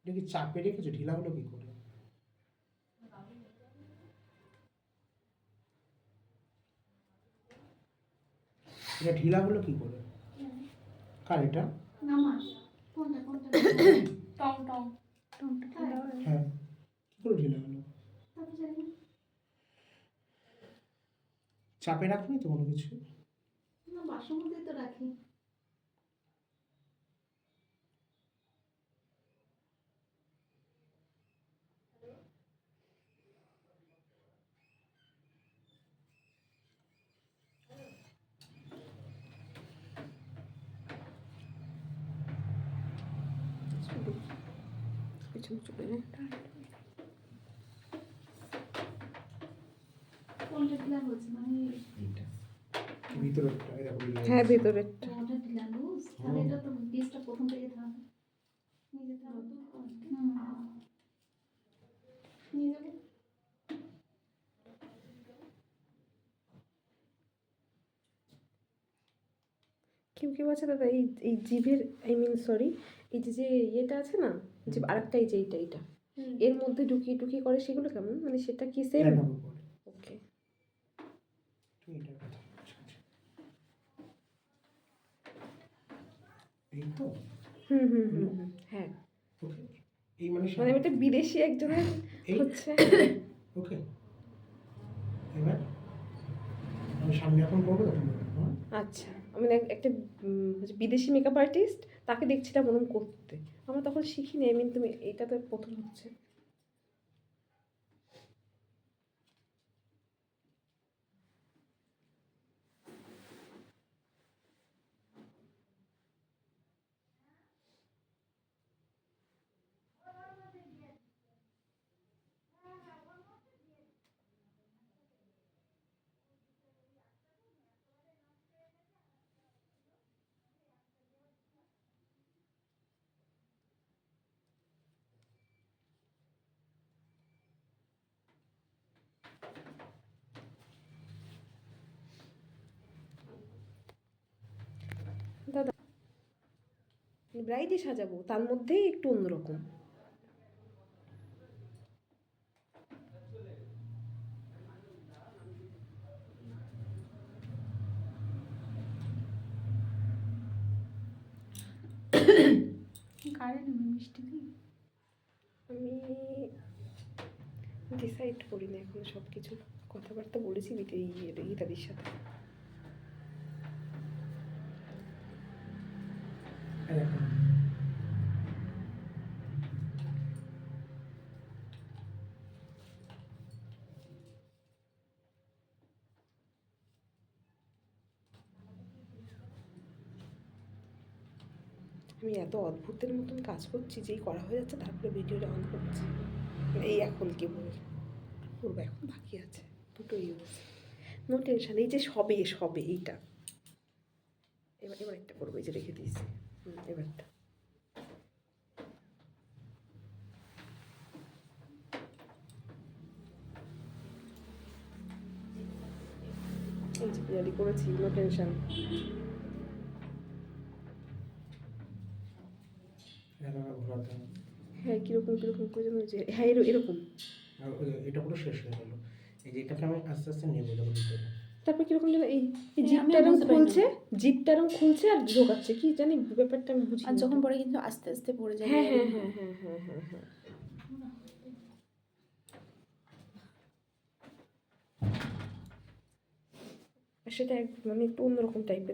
এটা কি চাপে রেখেছো? ঢিলা হলো কি করে? এটা ঢিলা হলো কি করে? কার এটা? হ্যাঁ, কি করে ঢিলা হলো? চাপে রাখুনি তো কোনো কিছু? পিছনে চলে যায়। কোনটা ঢিলা হয়েছে মানে এইটা ভিতরেরটা, এরকম হ্যাঁ ভেতরেরটা। ওটা ঢিলা লুজ, তাহলে এটা তো পিসটা প্রথম থেকে থাকবে। নিয়ে যেতে হবে তো। নিয়ে যাবো। কেউ কেউ আছে দাদা এই এই জিভের সরি এই যে যে ইয়েটা আছে না, যে আরেকটা এই যে এইটা এর মধ্যে ঢুকিয়ে ঢুকিয়ে করে, সেগুলো কেমন, মানে সেটা কি সেম? এরকম করে। ওকে। তুমি এটার কথা বলছো। এই তো? হ্যাঁ। ওকে। এই মানে মানে এটা বিদেশি একজনের এই হচ্ছে। ওকে। এবার আমি সামনে এখন করবো তখন বলবো, হ্যাঁ? আচ্ছা, আমি একটা হচ্ছে বিদেশি মেকআপ আর্টিস্ট, তাকে দেখছিলাম ওরকম করতে। আমরা তখন শিখিনি, তুমি এটা তো প্রথম হচ্ছে। দাদা ব্রাইডই সাজাবো, তার মধ্যেই একটু অন্যরকম। কারে নেবে মিষ্টি দিই? আমি ডিসাইড করি না এখন সব কিছু, কথাবার্তা বলেছি গীতাদির সাথে। এরকম। আমি এত অদ্ভুতের মতন কাজ করছি, যেই করা হয়ে যাচ্ছে তারপরে ভিডিওটা অন করছি, এই এখন কি বলবো করবো, এখন বাকি আছে দুটো ইউজ, নো টেনশন। এই যে সবে সবে এইটা, এবার এবার একটা করবো, এই যে রেখে দিয়েছি এবারটা। এই যে রেডি করেছি, নো টেনশন। এভাবে ঘোরাতে হবে। হ্যাঁ কীরকম কীরকম করে যেন, যে হ্যাঁ এরকম। আর এটা পুরো শেষ হয়ে গেল। এই যে এটাকে আমি আস্তে আস্তে নেবো যাবো ভিতরে। তারপর কীরকম যেন এই আমি জিপটা এরকম বুঝতে পারি না। খুলছে, জিপটা এরকম খুলছে আর ঢোকাচ্ছে, কি জানি ব্যাপারটা আমি বুঝি। আর যখন পরে কিন্তু আস্তে আস্তে পড়ে যাবে। হ্যাঁ হ্যাঁ হ্যাঁ হ্যাঁ হ্যাঁ হ্যাঁ হ্যাঁ। সেটা মানে একটু অন্যরকম টাইপের।